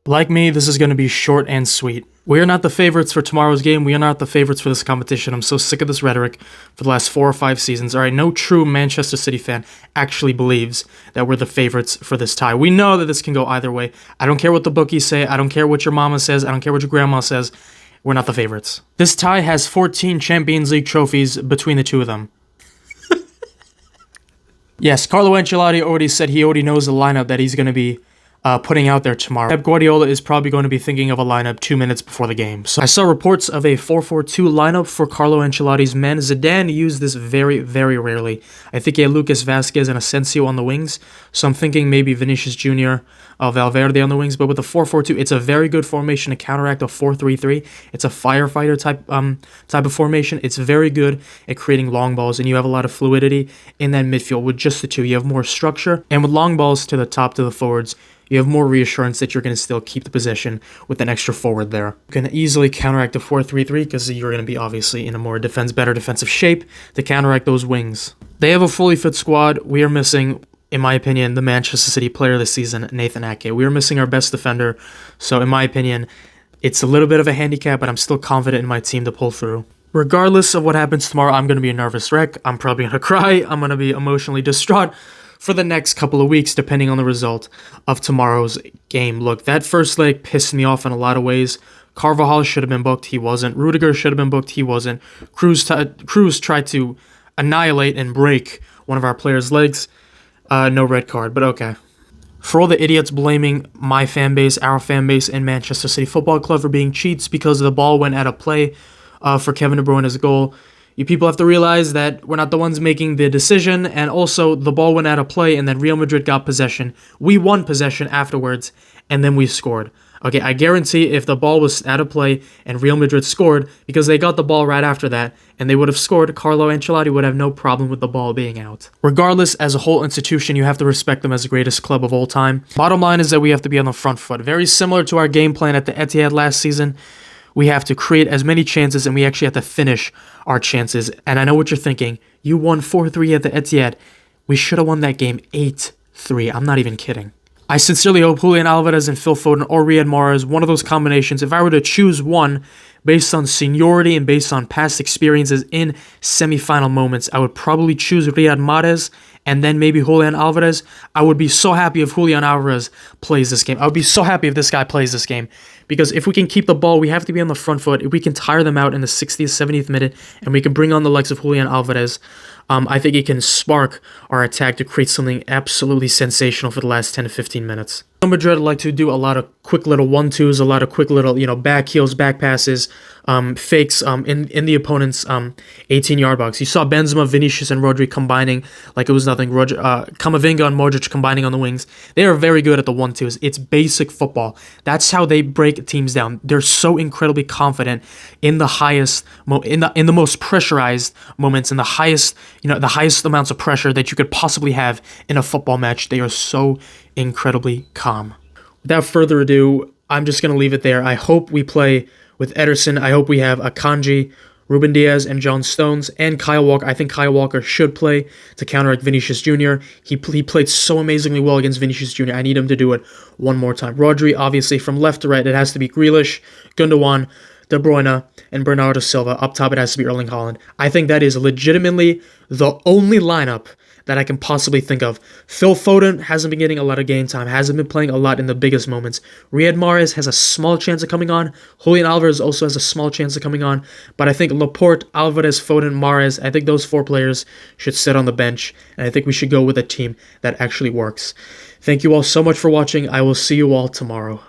Like me, this is going to be short and sweet. We are not the favorites for tomorrow's game. We are not the favorites for this competition. I'm so sick of this rhetoric for the last 4 or 5 seasons. All right, no true Manchester City fan actually believes that we're the favorites for this tie. We know that this can go either way. I don't care what the bookies say. I don't care what your mama says. I don't care what your grandma says. We're not the favorites. This tie has 14 Champions League trophies between the two of them. Yes, Carlo Ancelotti already said he already knows the lineup that he's going to be putting out there tomorrow. Pep Guardiola is probably going to be thinking of a lineup 2 minutes before the game. So I saw reports of a 4-4-2 lineup for Carlo Ancelotti's men. Zidane used this very, very rarely. I think he had Lucas Vazquez and Asensio on the wings. So I'm thinking maybe Vinicius Jr., Valverde on the wings. But with the 4-4-2, it's a very good formation to counteract a 4-3-3. It's a firefighter type of formation. It's very good at creating long balls, and you have a lot of fluidity in that midfield. With just the two, you have more structure, and with long balls to the top, to the forwards, you have more reassurance that you're going to still keep the possession with an extra forward there. You can easily counteract a 4-3-3 because you're going to be obviously in a more better defensive shape to counteract those wings. They have a fully fit squad. We are missing, in my opinion, the Manchester City player of the season, Nathan Ake. We are missing our best defender. So in my opinion, it's a little bit of a handicap, but I'm still confident in my team to pull through. Regardless of what happens tomorrow, I'm going to be a nervous wreck. I'm probably going to cry. I'm going to be emotionally distraught for the next couple of weeks, depending on the result of tomorrow's game. Look, that first leg pissed me off in a lot of ways. Carvajal should have been booked. He wasn't. Rudiger should have been booked. He wasn't. Cruz tried to annihilate and break one of our players' legs. No red card, but okay. For all the idiots blaming my fan base, our fan base, and Manchester City Football Club for being cheats because the ball went out of play for Kevin De Bruyne's goal, you people have to realize that we're not the ones making the decision, and also the ball went out of play and then Real Madrid got possession. We won possession afterwards, and then we scored. Okay, I guarantee if the ball was out of play and Real Madrid scored, because they got the ball right after that, and they would have scored, Carlo Ancelotti would have no problem with the ball being out. Regardless, as a whole institution, you have to respect them as the greatest club of all time. Bottom line is that we have to be on the front foot. Very similar to our game plan at the Etihad last season. We have to create as many chances, and we actually have to finish our chances. And I know what you're thinking. You won 4-3 at the Etihad. We should have won that game 8-3. I'm not even kidding. I sincerely hope Julian Alvarez and Phil Foden or Riyad Mahrez, one of those combinations, if I were to choose one based on seniority and based on past experiences in semifinal moments, I would probably choose Riyad Mahrez and then maybe Julian Alvarez. I would be so happy if Julian Alvarez plays this game. I would be so happy if this guy plays this game. Because if we can keep the ball, we have to be on the front foot. If we can tire them out in the 60th, 70th minute, and we can bring on the likes of Julian Alvarez, I think it can spark our attack to create something absolutely sensational for the last 10 to 15 minutes. Real Madrid like to do a lot of quick little 1-2s, a lot of quick little, back heels, back passes, fakes in the opponent's 18-yard box. You saw Benzema, Vinicius, and Rodri combining like it was nothing. Camavinga and Modric combining on the wings. They are very good at the 1-2s. It's basic football. That's how they break teams down. They're so incredibly confident in the highest, in the most pressurized moments, in the highest, the highest amounts of pressure that you could possibly have in a football match. They are so incredibly calm. Without further ado, I'm just going to leave it there. I hope we play with Ederson. I hope we have Akanji, Ruben Diaz, and John Stones, and Kyle Walker. I think Kyle Walker should play to counteract Vinicius Jr. He played so amazingly well against Vinicius Jr. I need him to do it one more time. Rodri, obviously, from left to right, it has to be Grealish, Gundogan, De Bruyne, and Bernardo Silva. Up top, it has to be Erling Haaland. I think that is legitimately the only lineup that I can possibly think of. Phil Foden hasn't been getting a lot of game time, hasn't been playing a lot in the biggest moments. Riyad Mahrez has a small chance of coming on. Julian Alvarez also has a small chance of coming on. But I think Laporte, Alvarez, Foden, Mahrez, I think those 4 players should sit on the bench. And I think we should go with a team that actually works. Thank you all so much for watching. I will see you all tomorrow.